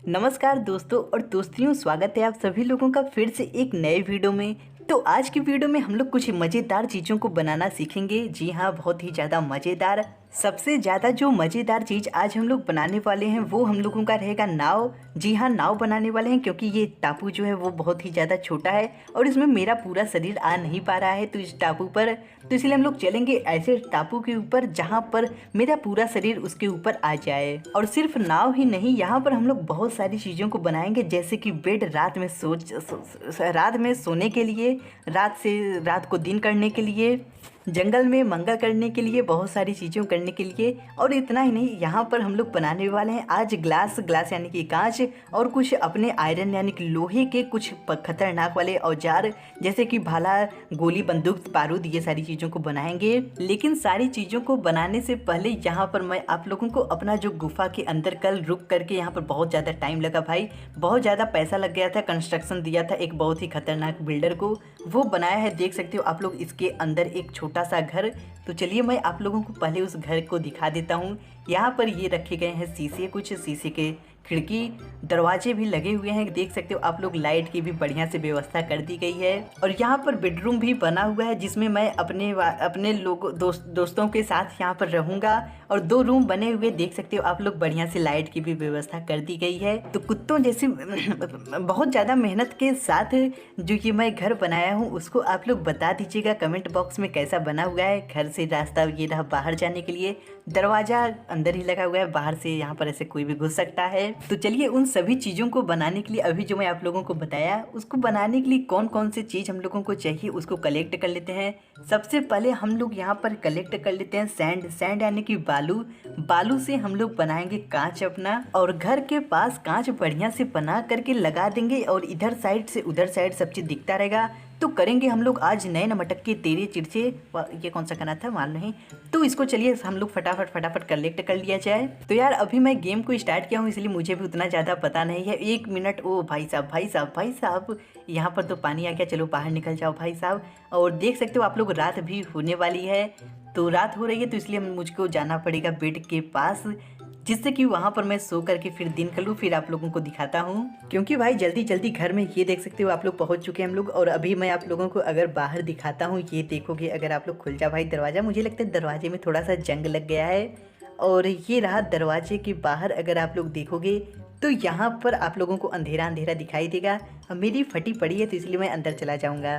नमस्कार दोस्तों और दोस्तियों, स्वागत है आप सभी लोगों का फिर से एक नए वीडियो में। तो आज की वीडियो में हम लोग कुछ मज़ेदार चीज़ों को बनाना सीखेंगे। जी हाँ, बहुत ही ज़्यादा मज़ेदार। सबसे ज़्यादा जो मज़ेदार चीज़ आज हम लोग बनाने वाले हैं वो हम लोगों का रहेगा नाव। जी हाँ, नाव बनाने वाले हैं क्योंकि ये टापू जो है वो बहुत ही ज़्यादा छोटा है और इसमें मेरा पूरा शरीर आ नहीं पा रहा है तो इस टापू पर। तो इसलिए हम लोग चलेंगे ऐसे टापू के ऊपर जहाँ पर मेरा पूरा शरीर उसके ऊपर आ जाए। और सिर्फ नाव ही नहीं, यहाँ पर हम लोग बहुत सारी चीज़ों को बनाएंगे, जैसे कि बेड रात में सोने के लिए, रात को दिन करने के लिए, जंगल में मंगल करने के लिए, बहुत सारी चीज़ों करने के लिए। और इतना ही नहीं, यहाँ पर हम लोग बनाने वाले हैं आज ग्लास यानी कि कांच, और कुछ अपने आयरन यानी कि लोहे के कुछ खतरनाक वाले औजार, जैसे कि भाला, गोली, बंदूक, बारूद, ये सारी चीज़ों को बनाएंगे। लेकिन सारी चीज़ों को बनाने से पहले यहाँ पर मैं आप लोगों को अपना जो गुफा के अंदर कल रुक करके, यहाँ पर बहुत ज़्यादा टाइम लगा भाई, बहुत ज़्यादा पैसा लग गया था, कंस्ट्रक्शन दिया था एक बहुत ही खतरनाक बिल्डर को, वो बनाया है। देख सकते हो आप लोग इसके अंदर एक छोटा सा घर। तो चलिए मैं आप लोगों को पहले उस घर को दिखा देता हूँ। यहाँ पर ये रखे गए हैं शीशे, कुछ शीशे के खिड़की, दरवाजे भी लगे हुए हैं। देख सकते हो आप लोग, लाइट की भी बढ़िया से व्यवस्था कर दी गई है। और यहाँ पर बेडरूम भी बना हुआ है जिसमें मैं अपने दोस्तों के साथ यहाँ पर रहूँगा। और 2 रूम बने हुए देख सकते हो आप लोग, बढ़िया से लाइट की भी व्यवस्था कर दी गई है। तो कुत्तों जैसी बहुत ज़्यादा मेहनत के साथ जो ये मैं घर बनाया हूँ उसको आप लोग बता दीजिएगा कमेंट बॉक्स में कैसा बना हुआ है। घर से रास्ता ये रहा बाहर जाने के लिए, दरवाज़ा अंदर ही लगा हुआ है, बाहर से यहाँ पर ऐसे कोई भी घुस सकता है। तो चलिए उन सभी चीज़ों को बनाने के लिए, अभी जो मैं आप लोगों को बताया, उसको बनाने के लिए कौन कौन सी चीज़ हम लोगों को चाहिए उसको कलेक्ट कर लेते हैं। सबसे पहले हम लोग यहाँ पर कलेक्ट कर लेते हैं सैंड यानी कि बालू से हम लोग बनाएंगे कांच अपना। और घर के पास कांच बढ़िया से बना करके लगा देंगे और इधर साइड से उधर साइड सब चीज़ दिखता रहेगा। तो करेंगे हम लोग आज नए मटक के तेरे चिरचे, ये कौन सा गाना था मालूम नहीं। तो इसको चलिए हम लोग फटाफट कलेक्ट कर लिया जाए। तो यार अभी मैं गेम को स्टार्ट किया हूँ इसलिए मुझे भी उतना ज़्यादा पता नहीं है। 1 मिनट। ओ भाई साहब, यहाँ पर तो पानी आ गया। चलो बाहर निकल जाओ भाई साहब। और देख सकते हो आप लोग, रात भी होने वाली है। तो रात हो रही है तो इसलिए मुझको जाना पड़ेगा बेड के पास, जिससे कि वहाँ पर मैं सो करके फिर दिन कर लूँ, फिर आप लोगों को दिखाता हूँ। क्योंकि भाई जल्दी घर में, ये देख सकते हो आप लोग, पहुँच चुके हैं हम लोग। और अभी मैं आप लोगों को अगर बाहर दिखाता हूँ, ये देखोगे अगर आप लोग, खुल जा भाई दरवाज़ा। मुझे लगता है दरवाजे में थोड़ा सा जंग लग गया है। और ये रहा दरवाजे के बाहर, अगर आप लोग देखोगे तो यहाँ पर आप लोगों को अंधेरा दिखाई देगा। अब मेरी फटी पड़ी है तो इसलिए मैं अंदर चला जाऊँगा,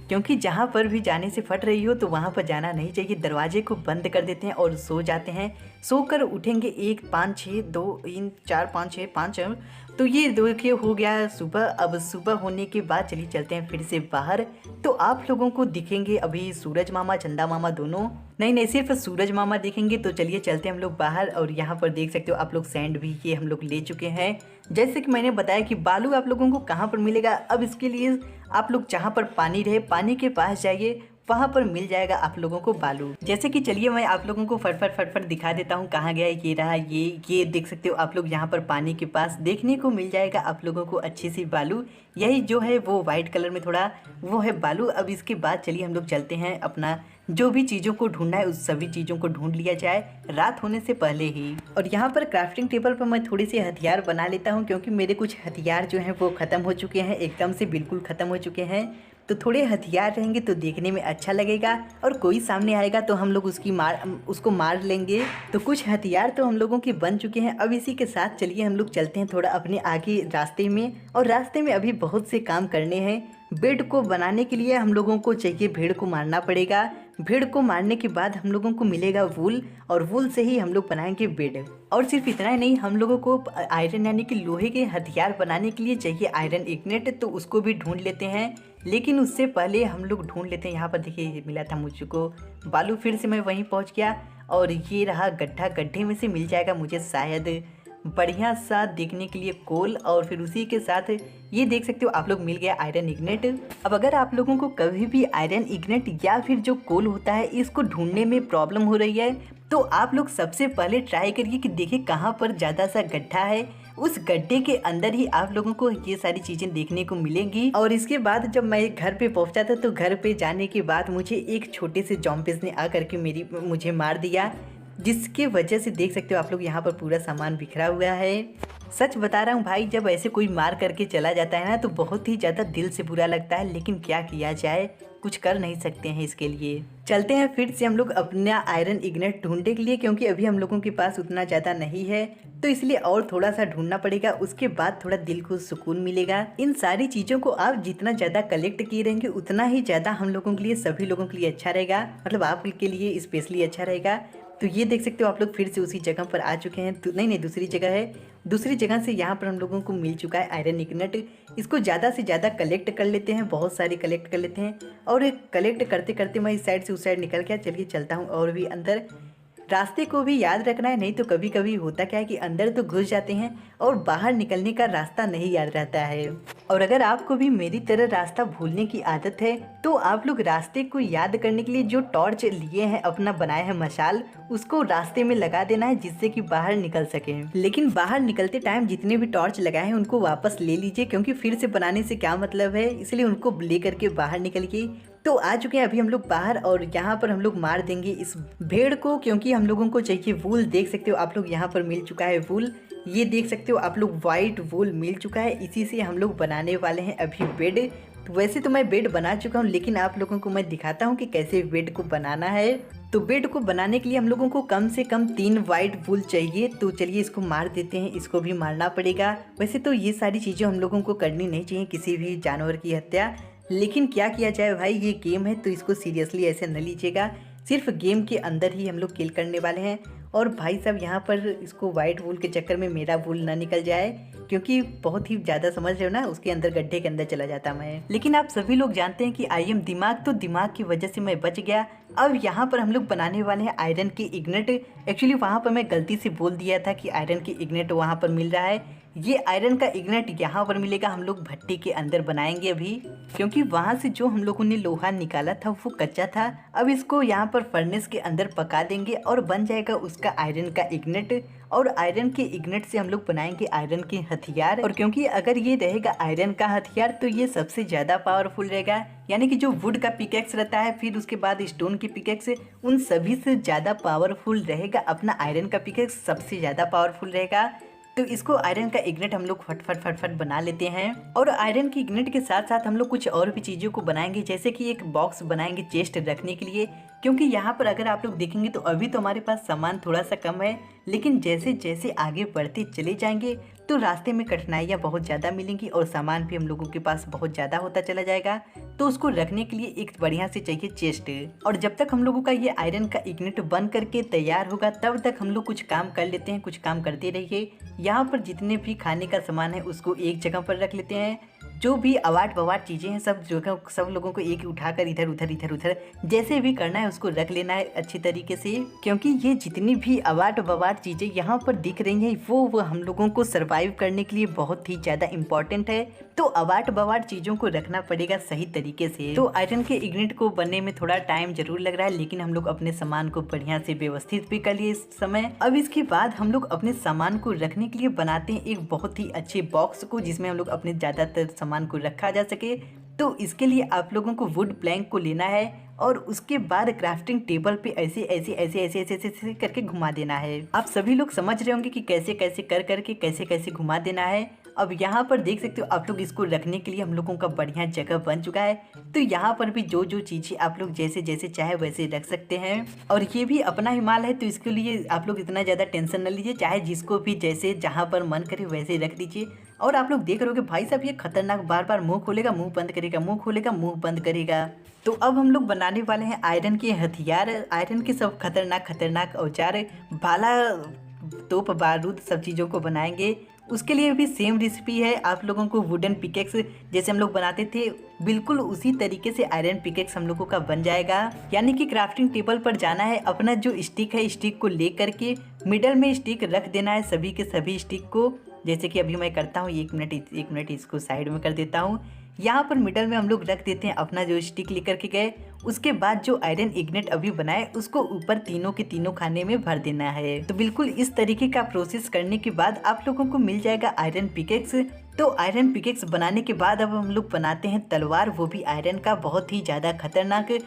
क्योंकि जहाँ पर भी जाने से फट रही हो तो वहाँ पर जाना नहीं चाहिए। दरवाजे को बंद कर देते हैं और सो जाते हैं। सो कर उठेंगे 1 5 6 2 3 4 5 6 5। तो ये देखिए हो गया सुबह। अब सुबह होने के बाद चलिए चलते हैं फिर से बाहर। तो आप लोगों को दिखेंगे अभी सूरज मामा, चंदा मामा दोनों, नहीं सिर्फ सूरज मामा दिखेंगे। तो चलिए चलते हैं हम लोग बाहर। और यहाँ पर देख सकते हो आप लोग, सैंड भी ये हम लोग ले चुके हैं। जैसे कि मैंने बताया कि बालू आप लोगों को कहाँ पर मिलेगा। अब इसके लिए आप लोग जहाँ पर पानी रहे, पानी के पास जाइए, वहाँ पर मिल जाएगा आप लोगों को बालू। जैसे कि चलिए मैं आप लोगों को फटफट दिखा देता हूँ कहाँ गया। ये रहा, ये देख सकते हो आप लोग, यहाँ पर पानी के पास देखने को मिल जाएगा आप लोगों को अच्छी सी बालू। यही जो है वो वाइट कलर में थोड़ा वो है बालू। अब इसके बाद चलिए हम लोग चलते हैं, अपना जो भी चीज़ों को ढूंढना है उस सभी चीज़ों को ढूंढ लिया जाए रात होने से पहले ही। और यहाँ पर क्राफ्टिंग टेबल पर मैं थोड़ी सी हथियार बना लेता हूँ, क्योंकि मेरे कुछ हथियार जो हैं वो ख़त्म हो चुके हैं, एकदम से बिल्कुल ख़त्म हो चुके हैं। तो थोड़े हथियार रहेंगे तो देखने में अच्छा लगेगा, और कोई सामने आएगा तो हम लोग उसको मार लेंगे। तो कुछ हथियार तो हम लोगों के बन चुके हैं। अब इसी के साथ चलिए हम लोग चलते हैं थोड़ा अपने आगे रास्ते में। और रास्ते में अभी बहुत से काम करने हैं। बेड को बनाने के लिए हम लोगों को चाहिए, भेड़ को मारना पड़ेगा। भेड़ को मारने के बाद हम लोगों को मिलेगा वूल, और वूल से ही हम लोग बनाएंगे बेड। और सिर्फ इतना ही नहीं, हम लोगों को आयरन यानी कि लोहे के हथियार बनाने के लिए चाहिए आयरन इग्नेट, तो उसको भी ढूंढ लेते हैं। लेकिन उससे पहले हम लोग ढूंढ लेते हैं, यहाँ पर देखिए मिला था मुझको बालू, फिर से मैं वहीं पहुँच गया। और ये रहा गड्ढा, गड्ढे में से मिल जाएगा मुझे शायद बढ़िया सा देखने के लिए कोल। और फिर उसी के साथ ये देख सकते हो आप लोग, मिल गया आयरन इग्नेट। अब अगर आप लोगों को कभी भी आयरन इग्नेट या फिर जो कोल होता है इसको ढूंढने में प्रॉब्लम हो रही है, तो आप लोग सबसे पहले ट्राई करिए कि देखिए कहाँ पर ज़्यादा सा गड्ढा है, उस गड्ढे के अंदर ही आप लोगों को ये सारी चीज़ें देखने को मिलेंगी। और इसके बाद जब मैं घर पे पहुंचा था तो घर पे जाने के बाद मुझे एक छोटे से जॉम्बिस ने आकर के मुझे मार दिया। जिसके वजह से देख सकते हो आप लोग यहाँ पर पूरा सामान बिखरा हुआ है। सच बता रहा हूँ भाई, जब ऐसे कोई मार करके चला जाता है ना तो बहुत ही ज़्यादा दिल से बुरा लगता है, लेकिन क्या किया जाए, कुछ कर नहीं सकते हैं इसके लिए। चलते हैं फिर से हम लोग अपना आयरन इग्नेट ढूंढने के लिए, क्योंकि अभी हम लोगों के पास उतना ज़्यादा नहीं है, तो इसलिए और थोड़ा सा ढूंढना पड़ेगा। उसके बाद थोड़ा दिल को सुकून मिलेगा। इन सारी चीज़ों को आप जितना ज़्यादा कलेक्ट किए रहेंगे उतना ही ज़्यादा हम लोगों के लिए, सभी लोगों के लिए अच्छा रहेगा, मतलब आपके लिए स्पेशली अच्छा रहेगा। तो ये देख सकते हो आप लोग फिर से उसी जगह पर आ चुके हैं। तो नहीं, दूसरी जगह है। दूसरी जगह से यहाँ पर हम लोगों को मिल चुका है आयरन इग्नेट। इसको ज़्यादा से ज़्यादा कलेक्ट कर लेते हैं, बहुत सारी कलेक्ट कर लेते हैं। और कलेक्ट करते करते मैं इस साइड से उस साइड निकल गया। चलिए चलता हूँ और भी अंदर। रास्ते को भी याद रखना है, नहीं तो कभी कभी होता क्या है कि अंदर तो घुस जाते हैं और बाहर निकलने का रास्ता नहीं याद रहता है। और अगर आपको भी मेरी तरह रास्ता भूलने की आदत है तो आप लोग रास्ते को याद करने के लिए जो टॉर्च लिए हैं, अपना बनाया है मशाल, उसको रास्ते में लगा देना है जिससे कि बाहर निकल सके। लेकिन बाहर निकलते टाइम जितने भी टॉर्च लगाए हैं उनको वापस ले लीजिए, क्योंकि फिर से बनाने से क्या मतलब है, इसलिए उनको ले करके बाहर निकलिए। तो आ चुके हैं अभी हम लोग बाहर, और यहाँ पर हम लोग मार देंगे इस भेड़ को, क्योंकि हम लोगों को चाहिए वूल। देख सकते हो आप लोग यहाँ पर मिल चुका है वूल। ये देख सकते हो आप लोग वाइट वूल मिल चुका है। इसी से हम लोग बनाने वाले हैं अभी बेड। तो वैसे तो मैं बेड बना चुका हूँ, लेकिन आप लोगों को मैं दिखाता हूँ कि कैसे बेड को बनाना है। तो बेड को बनाने के लिए हम लोगों को कम से कम 3 वाइट वूल चाहिए। तो चलिए इसको मार देते हैं, इसको भी मारना पड़ेगा। वैसे तो ये सारी चीज़ें हम लोगों को करनी नहीं चाहिए, किसी भी जानवर की हत्या, लेकिन क्या किया जाए भाई, ये गेम है तो इसको सीरियसली ऐसे न लीजिएगा। सिर्फ गेम के अंदर ही हम लोग किल करने वाले हैं। और भाई साहब यहाँ पर इसको वाइट वूल के चक्कर में मेरा वूल ना निकल जाए, क्योंकि बहुत ही ज़्यादा समझ रहे हो ना, उसके अंदर गड्ढे के अंदर चला जाता मैं। लेकिन आप सभी लोग जानते हैं कि आई एम दिमाग, तो दिमाग की वजह से मैं बच गया। अब यहाँ पर हम लोग बनाने वाले हैं आयरन की इग्नेट। एक्चुअली वहाँ पर मैं गलती से बोल दिया था कि आयरन की इग्नेट वहाँ पर मिल रहा है। ये आयरन का इग्नेट यहाँ पर मिलेगा, हम लोग भट्टी के अंदर बनाएंगे अभी, क्योंकि वहाँ से जो हम लोगों ने लोहा निकाला था वो कच्चा था। अब इसको यहाँ पर फर्नेस के अंदर पका देंगे और बन जाएगा उसका आयरन का इग्नेट। और आयरन के इग्नेट से हम लोग बनाएंगे आयरन के हथियार। और क्योंकि अगर ये रहेगा आयरन का हथियार तो ये सबसे ज़्यादा पावरफुल रहेगा, यानी कि जो वुड का पिकेक्स रहता है, फिर उसके बाद स्टोन की पिकेक्स, उन सभी से ज़्यादा पावरफुल रहेगा अपना आयरन का पिकेक्स, सबसे ज़्यादा पावरफुल रहेगा। तो इसको आयरन का इग्नेट हम लोग फटफट बना लेते हैं। और आयरन की इग्नेट के साथ साथ हम लोग कुछ और भी चीज़ों को बनाएंगे, जैसे कि एक बॉक्स बनाएंगे चेस्ट रखने के लिए। क्योंकि यहाँ पर अगर आप लोग देखेंगे तो अभी तो हमारे पास सामान थोड़ा सा कम है, लेकिन जैसे जैसे आगे बढ़ते चले जाएंगे तो रास्ते में कठिनाइयाँ बहुत ज़्यादा मिलेंगी और सामान भी हम लोगों के पास बहुत ज़्यादा होता चला जाएगा। तो उसको रखने के लिए एक बढ़िया से चाहिए चेस्ट। और जब तक हम लोगों का ये आयरन का इग्नेट बन करके तैयार होगा तब तक हम लोग कुछ काम कर लेते हैं, कुछ काम करते रहिए। यहाँ पर जितने भी खाने का सामान है उसको एक जगह पर रख लेते हैं। जो भी अवाट बवाट चीज़ें हैं सब जगह, सब लोगों को एक उठाकर इधर उधर जैसे भी करना है उसको रख लेना है अच्छी तरीके से, क्योंकि ये जितनी भी अवाट बवाट चीज़ें यहाँ पर दिख रही हैं वो हम लोगों को सरवाइव करने के लिए बहुत ही ज़्यादा इम्पोर्टेंट है। तो अवाट बवाट चीज़ों को रखना पड़ेगा सही तरीके से। तो आयरन के इग्नेट को बनने में थोड़ा टाइम जरूर लग रहा है, लेकिन हम लोग अपने सामान को बढ़िया से व्यवस्थित भी कर लिए इस समय। अब इसके बाद हम लोग अपने सामान को रखने के लिए बनाते हैं एक बहुत ही अच्छे बॉक्स को, जिसमें हम लोग अपने ज़्यादातर सामान को रखा जा सके। तो इसके लिए आप लोगों को वुड प्लैंक को लेना है और उसके बाद क्राफ्टिंग टेबल पे ऐसे ऐसे ऐसे ऐसे ऐसे ऐसे करके घुमा देना है। आप सभी लोग समझ रहे होंगे कि कैसे कैसे कर करके कैसे कैसे घुमा देना है। अब यहाँ पर देख सकते हो आप लोग, इसको रखने के लिए हम लोगों का बढ़िया जगह बन चुका है। तो यहाँ पर भी जो जो चीज़ें आप लोग जैसे जैसे चाहे वैसे रख सकते हैं। और ये भी अपना ही माल है, तो इसके लिए आप लोग इतना ज़्यादा टेंशन न लीजिए, चाहे जिसको भी जैसे जहाँ पर मन करे वैसे रख दीजिए। और आप लोग देख रहे हो कि भाई साहब ये खतरनाक, बार बार मुंह खोलेगा मुंह बंद करेगा, मुंह खोलेगा मुंह बंद करेगा। तो अब हम लोग बनाने वाले हैं आयरन के हथियार, आयरन के सब खतरनाक खतरनाक औजार, भाला, तोप, बारूद, सब चीज़ों को बनाएंगे। उसके लिए भी सेम रेसिपी है। आप लोगों को वुडन पिकेक्स जैसे हम लोग बनाते थे बिल्कुल उसी तरीके से आयरन पिकेक्स हम लोगों का बन जाएगा। यानी कि क्राफ्टिंग टेबल पर जाना है, अपना जो स्टिक है स्टिक को ले करके मिडल में स्टिक रख देना है, सभी के सभी स्टिक को। जैसे कि अभी मैं करता हूँ, एक मिनट इसको साइड में कर देता हूँ। यहाँ पर मिडल में हम लोग रख देते हैं अपना जो स्टिक लेकर के गए। उसके बाद जो आयरन इग्नेट अभी बनाए उसको ऊपर तीनों के तीनों खाने में भर देना है। तो बिल्कुल इस तरीके का प्रोसेस करने के बाद आप लोगों को मिल जाएगा आयरन पिकेक्स। तो आयरन पिकेक्स बनाने के बाद अब हम लोग बनाते हैं तलवार, वो भी आयरन का, बहुत ही ज़्यादा खतरनाक।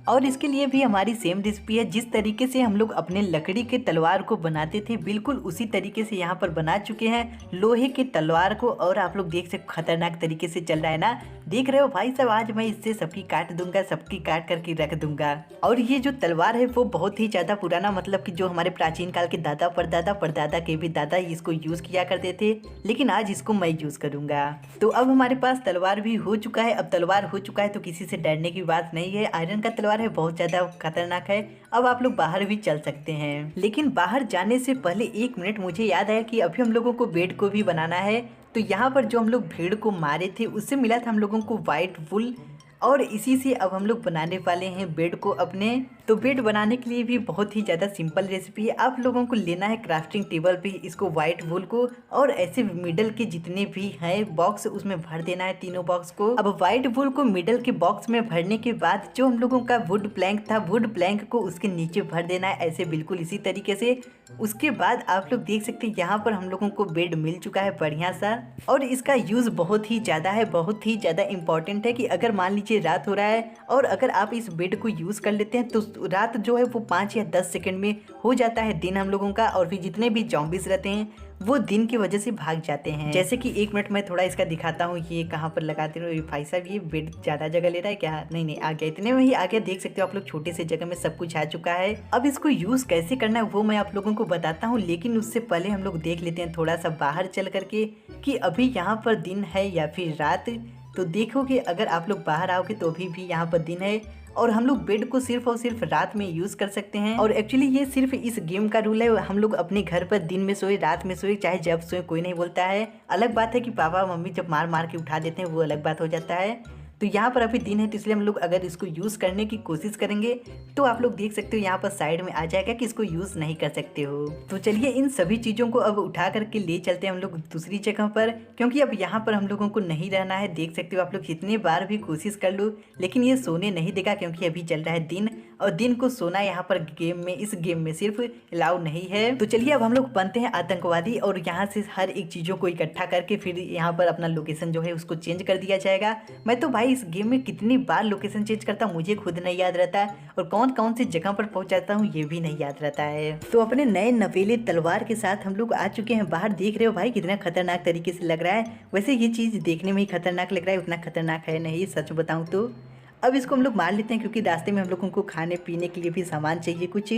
और इसके लिए भी हमारी सेम रेसिपी है। जिस तरीके से हम लोग अपने लकड़ी के तलवार को बनाते थे बिल्कुल उसी तरीके से यहाँ पर बना चुके हैं लोहे के तलवार को। और आप लोग देख सकते खतरनाक तरीके से चल रहा है ना, देख रहे हो भाई साहब। आज मैं इससे सबकी काट दूंगा, सबकी काट करके रख दूंगा। और ये जो तलवार है वो बहुत ही ज्यादा पुराना, मतलब कि जो हमारे प्राचीन काल के दादा परदादा परदादा के भी दादा इसको यूज किया करते थे, लेकिन आज इसको मैं यूज करूंगा। तो अब हमारे पास तलवार भी हो चुका है। अब तलवार हो चुका है तो किसी से डरने की बात नहीं है। आयरन का तलवार है, बहुत ज्यादा खतरनाक है। अब आप लोग बाहर भी चल सकते हैं, लेकिन बाहर जाने से पहले 1 मिनट मुझे याद आया कि अभी हम लोगों को बेड को भी बनाना है। तो यहाँ पर जो हम लोग भेड़ को मारे थे उससे मिला था हम लोगों को वाइट वुल, और इसी से अब हम लोग बनाने वाले हैं बेड को अपने। तो बेड बनाने के लिए भी बहुत ही ज़्यादा सिंपल रेसिपी है। आप लोगों को लेना है क्राफ्टिंग टेबल पे इसको वाइट वुल को, और ऐसे मिडल के जितने भी हैं बॉक्स उसमें भर देना है तीनों बॉक्स को। अब वाइट वुल को मिडल के बॉक्स में भरने के बाद जो हम लोगों का वुड प्लैंक था, वुड प्लैंक को उसके नीचे भर देना है ऐसे बिल्कुल इसी तरीके से। उसके बाद आप लोग देख सकते हैं यहाँ पर हम लोगों को बेड मिल चुका है बढ़िया सा। और इसका यूज़ बहुत ही ज़्यादा है, बहुत ही ज़्यादा इंपॉर्टेंट है कि अगर मान लीजिए रात हो रहा है और अगर आप इस बेड को यूज़ कर लेते हैं तो रात जो है वो 5 या 10 सेकंड में हो जाता है दिन हम लोगों का। और फिर जितने भी जॉम्बीज रहते हैं वो दिन की वजह से भाग जाते हैं। जैसे कि 1 मिनट में थोड़ा इसका दिखाता हूँ, ये कहाँ पर लगाते रहो। भाई साहब ये बेड ज़्यादा जगह ले रहा है क्या? नहीं नहीं, आ गया, इतने में ही आ गया। देख सकते हो आप लोग छोटे से जगह में सब कुछ आ चुका है। अब इसको यूज़ कैसे करना है वो मैं आप लोगों को बताता हूँ, लेकिन उससे पहले हम लोग देख लेते हैं थोड़ा सा बाहर चल करके कि अभी यहाँ पर दिन है या फिर रात। तो देखोगे अगर आप लोग बाहर आओगे तो अभी भी यहाँ पर दिन है, और हम लोग बेड को सिर्फ और सिर्फ रात में यूज़ कर सकते हैं। और एक्चुअली ये सिर्फ इस गेम का रूल है। हम लोग अपने घर पर दिन में सोए रात में सोए चाहे जब सोए कोई नहीं बोलता है। अलग बात है कि पापा मम्मी जब मार मार के उठा देते हैं वो अलग बात हो जाता है। तो यहाँ पर अभी दिन है तो इसलिए हम लोग अगर इसको यूज़ करने की कोशिश करेंगे तो आप लोग देख सकते हो यहाँ पर साइड में आ जाएगा कि इसको यूज़ नहीं कर सकते हो। तो चलिए इन सभी चीज़ों को अब उठा करके ले चलते हैं हम लोग दूसरी जगह पर, क्योंकि अब यहाँ पर हम लोगों को नहीं रहना है। देख सकते हो आप लोग कितनी बार भी कोशिश कर लो लेकिन ये सोने नहीं देगा, क्योंकि अभी चल रहा है दिन, और दिन को सोना यहाँ पर गेम में, इस गेम में सिर्फ अलाउ नहीं है। तो चलिए अब हम लोग बनते हैं आतंकवादी और यहाँ से हर एक चीज़ों को इकट्ठा करके फिर यहाँ पर अपना लोकेशन जो है उसको चेंज कर दिया जाएगा। मैं तो भाई इस गेम में कितनी बार लोकेशन चेंज करता हूँ मुझे खुद नहीं याद रहता है, और कौन कौन सी जगह पर पहुँच जाता हूँ ये भी नहीं याद रहता है। तो अपने नए नवेले तलवार के साथ हम लोग आ चुके हैं बाहर। देख रहे हो भाई कितना खतरनाक तरीके से लग रहा है। वैसे ये चीज़ देखने में ही खतरनाक लग रहा है, उतना खतरनाक है नहीं सच बताऊँ तो। अब इसको हम लोग मार लेते हैं क्योंकि रास्ते में हम लोगों को खाने पीने के लिए भी सामान चाहिए कुछ।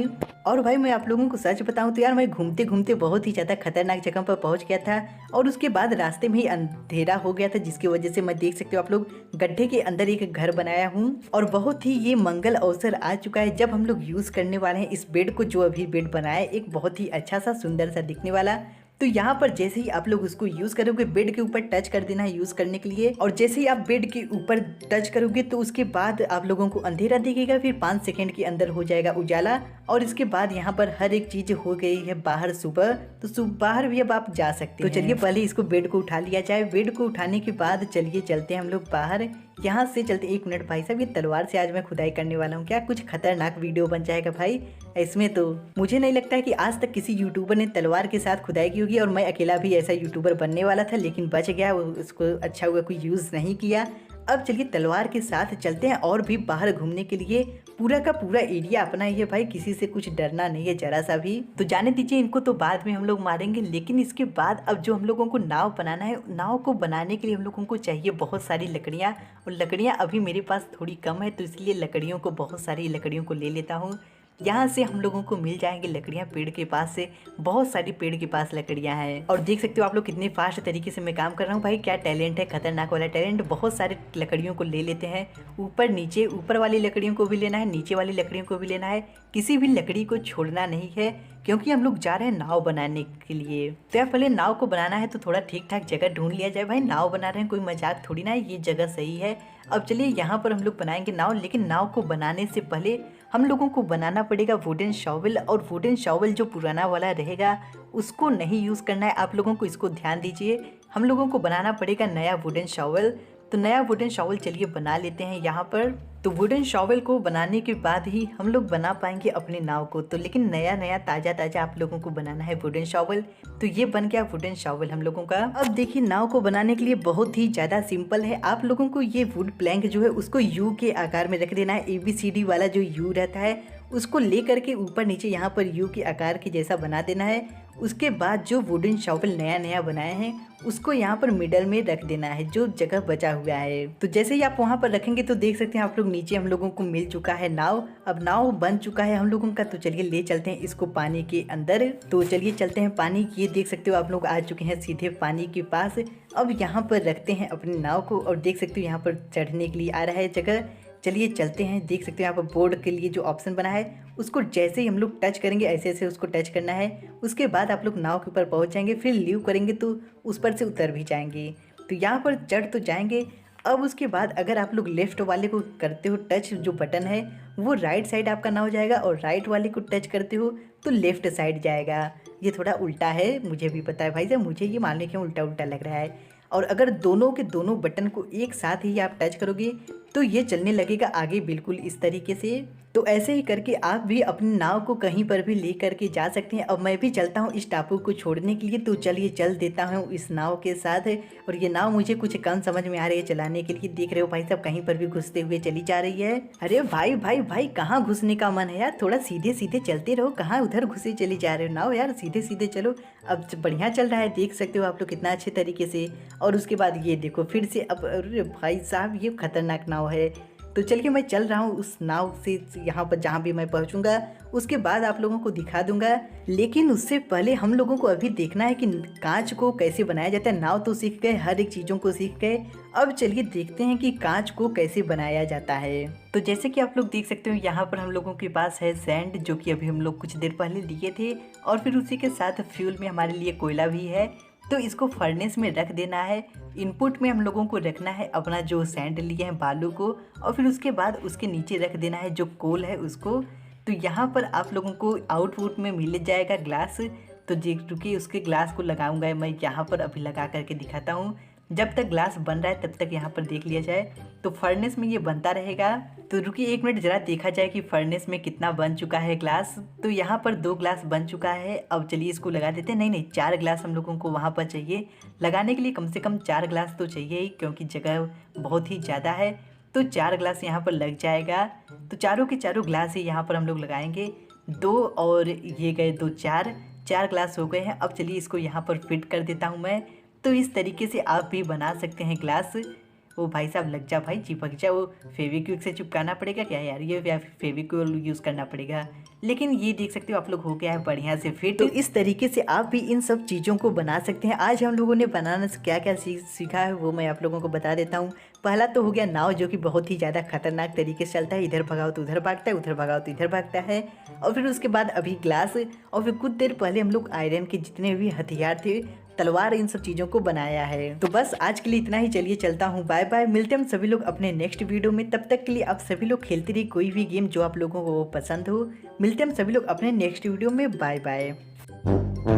और भाई मैं आप लोगों को सच बताऊं तो यार मैं घूमते घूमते बहुत ही ज़्यादा खतरनाक जगह पर पहुंच गया था, और उसके बाद रास्ते में ही अंधेरा हो गया था, जिसकी वजह से मैं देख सकते हो आप लोग गड्ढे के अंदर एक घर बनाया हूँ। और बहुत ही ये मंगल अवसर आ चुका है जब हम लोग यूज़ करने वाले हैं इस बेड को, जो अभी बेड बनाया है एक बहुत ही अच्छा सा सुंदर सा दिखने वाला। तो यहाँ पर जैसे ही आप लोग उसको यूज़ करोगे बेड के ऊपर टच कर देना है यूज़ करने के लिए, और जैसे ही आप बेड के ऊपर टच करोगे तो उसके बाद आप लोगों को अंधेरा दिखेगा, फिर 5 सेकंड के अंदर हो जाएगा उजाला। और इसके बाद यहाँ पर हर एक चीज़ हो गई है बाहर सुबह, तो बाहर भी अब आप जा सकते हैं। तो चलिए पहले इसको बेड को उठा लिया जाए। बेड को उठाने के बाद चलिए चलते हैं हम लोग बाहर। यहाँ से चलते 1 मिनट भाई साहब, ये तलवार से आज मैं खुदाई करने वाला हूँ, क्या कुछ खतरनाक वीडियो बन जाएगा भाई इसमें। तो मुझे नहीं लगता है कि आज तक किसी यूट्यूबर ने तलवार के साथ खुदाई की होगी, और मैं अकेला भी ऐसा यूट्यूबर बनने वाला था लेकिन बच गया, उसको अच्छा हुआ कोई यूज़ नहीं किया। अब चलिए तलवार के साथ चलते हैं और भी बाहर घूमने के लिए। पूरा का पूरा एरिया अपना ही है भाई, किसी से कुछ डरना नहीं है जरा सा भी। तो जाने दीजिए इनको, तो बाद में हम लोग मारेंगे। लेकिन इसके बाद अब जो हम लोगों को नाव बनाना है, नाव को बनाने के लिए हम लोगों को चाहिए बहुत सारी लकड़ियाँ, और लकड़ियाँ अभी मेरे पास थोड़ी कम है तो इसलिए लकड़ियों को, बहुत सारी लकड़ियों को ले लेता हूँ। यहाँ से हम लोगों को मिल जाएंगे लकड़ियाँ पेड़ के पास से, बहुत सारी पेड़ के पास लकड़ियाँ हैं। और देख सकते हो आप लोग कितने फास्ट तरीके से मैं काम कर रहा हूँ भाई, क्या टैलेंट है, खतरनाक वाला टैलेंट। बहुत सारे लकड़ियों को ले लेते हैं, ऊपर नीचे, ऊपर वाली लकड़ियों को भी लेना है, नीचे वाली लकड़ियों को भी लेना है, किसी भी लकड़ी को छोड़ना नहीं है, क्योंकि हम लोग जा रहे हैं नाव बनाने के लिए। तो यार पहले नाव को बनाना है तो थोड़ा ठीक ठाक जगह ढूंढ लिया जाए भाई, नाव बना रहे हैं कोई मजाक थोड़ी ना है, ये जगह सही है। अब चलिए यहाँ पर हम लोग बनाएंगे नाव, लेकिन नाव को बनाने से पहले हम लोगों को बनाना पड़ेगा वुडन शॉवल, और वुडन शॉवल जो पुराना वाला रहेगा उसको नहीं यूज़ करना है आप लोगों को, इसको ध्यान दीजिए। हम लोगों को बनाना पड़ेगा नया वुडन शॉवल। तो नया वुडन शॉवल चलिए बना लेते हैं यहाँ पर। तो वुडन शॉवल को बनाने के बाद ही हम लोग बना पाएंगे अपने नाव को। तो लेकिन नया नया ताज़ा ताज़ा आप लोगों को बनाना है वुडन शॉवल। तो ये बन गया वुडन शॉवल हम लोगों का। अब देखिए नाव को बनाने के लिए बहुत ही ज़्यादा सिंपल है। आप लोगों को ये वुड प्लैंक जो है उसको यू के आकार में रख देना है। ABCD वाला जो यू रहता है उसको ले करके ऊपर नीचे यहाँ पर यू के आकार के जैसा बना देना है। उसके बाद जो वुडन शॉवल नया नया बनाए हैं उसको यहाँ पर मिडल में रख देना है, जो जगह बचा हुआ है। तो जैसे ही आप वहाँ पर रखेंगे तो देख सकते हैं आप लोग नीचे हम लोगों को मिल चुका है नाव। अब नाव बन चुका है हम लोगों का। तो चलिए ले चलते हैं इसको पानी के अंदर। तो चलिए चलते हैं पानी। ये देख सकते हो आप लोग आ चुके हैं सीधे पानी के पास। अब यहाँ पर रखते हैं अपनी नाव को और देख सकते हो यहाँ पर चढ़ने के लिए आ रहा है जगह। चलिए चलते हैं। देख सकते हो यहाँ पर बोर्ड के लिए जो ऑप्शन बना है उसको जैसे ही हम लोग टच करेंगे ऐसे ऐसे उसको टच करना है। उसके बाद आप लोग नाव के ऊपर पहुँच जाएंगे। फिर लीव करेंगे तो उस पर से उतर भी जाएंगे। तो यहाँ पर चढ़ तो जाएंगे। अब उसके बाद अगर आप लोग लेफ़्ट वाले को करते हो टच, जो बटन है वो राइट साइड आपका नाव जाएगा और राइट वाले को टच करते हो तो लेफ़्ट साइड जाएगा। ये थोड़ा उल्टा है, मुझे भी पता है भाई साहब, मुझे ये मानने क्यों उल्टा उल्टा लग रहा है। और अगर दोनों के दोनों बटन को एक साथ ही आप टच करोगे तो ये चलने लगेगा आगे बिल्कुल इस तरीके से। तो ऐसे ही करके आप भी अपनी नाव को कहीं पर भी ले करके जा सकते हैं। अब मैं भी चलता हूँ इस टापू को छोड़ने के लिए। तो चलिए चल देता हूँ इस नाव के साथ। और ये नाव मुझे कुछ कम समझ में आ रही है चलाने के लिए। देख रहे हो भाई साहब कहीं पर भी घुसते हुए चली जा रही है। अरे भाई भाई भाई कहाँ घुसने का मन है यार, थोड़ा सीधे सीधे चलते रहो। कहाँ उधर घुसे चली जा रहे हो नाव यार, सीधे सीधे चलो। अब बढ़िया चल रहा है, देख सकते हो आप लोग कितना अच्छे तरीके से। और उसके बाद ये देखो फिर से। अब अरे भाई साहब ये खतरनाक नाव है। तो चलिए मैं चल रहा हूँ उस नाव से यहाँ पर जहाँ भी मैं पहुँचूँगा उसके बाद आप लोगों को दिखा दूंगा। लेकिन उससे पहले हम लोगों को अभी देखना है कि कांच को कैसे बनाया जाता है। नाव तो सीख गए, हर एक चीज़ों को सीख गए। अब चलिए देखते हैं कि कांच को कैसे बनाया जाता है। तो जैसे कि आप लोग देख सकते हो यहाँ पर हम लोगों के पास है सैंड, जो कि अभी हम लोग कुछ देर पहले लिए थे। और फिर उसी के साथ फ्यूल में हमारे लिए कोयला भी है। तो इसको फर्नेस में रख देना है। इनपुट में हम लोगों को रखना है अपना जो सैंड लिए हैं बालू को। और फिर उसके बाद उसके नीचे रख देना है जो कोल है उसको। तो यहाँ पर आप लोगों को आउटपुट में मिल जाएगा ग्लास। तो रुकिए उसके ग्लास को लगाऊंगा मैं यहाँ पर, अभी लगा करके दिखाता हूँ। जब तक ग्लास बन रहा है तब तक यहाँ पर देख लिया जाए। तो फर्नेस में ये बनता रहेगा। तो रुकिए एक मिनट ज़रा देखा जाए कि फर्नेस में कितना बन चुका है ग्लास। तो यहाँ पर 2 ग्लास बन चुका है। अब चलिए इसको लगा देते हैं। नहीं 4 ग्लास हम लोगों को वहाँ पर चाहिए। लगाने के लिए कम से कम 4 ग्लास तो चाहिए ही, क्योंकि जगह बहुत ही ज़्यादा है। तो 4 ग्लास यहाँ पर लग जाएगा। तो चारों के चारों ग्लास ही यहाँ पर हम लोग लगाएंगे। 2 और ये गए 2, 4 ग्लास हो गए हैं। अब चलिए इसको यहाँ पर फिट कर देता हूँ मैं। तो इस तरीके से आप भी बना सकते हैं ग्लास। वो भाई साहब लग जा भाई, चिपक जा। वो फेविक्विक से चिपकाना पड़ेगा क्या यार, ये फेविक्विक यूज़ करना पड़ेगा। लेकिन ये देख सकते हो आप लोग हो गया है बढ़िया से फिट। तो इस तरीके से आप भी इन सब चीज़ों को बना सकते हैं। आज हम लोगों ने बनाना से क्या क्या सीखा है वो मैं आप लोगों को बता देता हूँ। पहला तो हो गया नाव, जो कि बहुत ही ज़्यादा खतरनाक तरीके से चलता है। इधर भगाओ तो उधर भागता है, उधर भगाओ तो इधर भागता है। और फिर उसके बाद अभी ग्लास। और फिर कुछ देर पहले हम लोग आयरन के जितने भी हथियार थे, तलवार, इन सब चीज़ों को बनाया है। तो बस आज के लिए इतना ही। चलिए चलता हूँ, बाय बाय। मिलते हैं हम सभी लोग अपने नेक्स्ट वीडियो में। तब तक के लिए आप सभी लोग खेलते रहिए कोई भी गेम जो आप लोगों को पसंद हो। मिलते हैं हम सभी लोग अपने नेक्स्ट वीडियो में। Bye bye.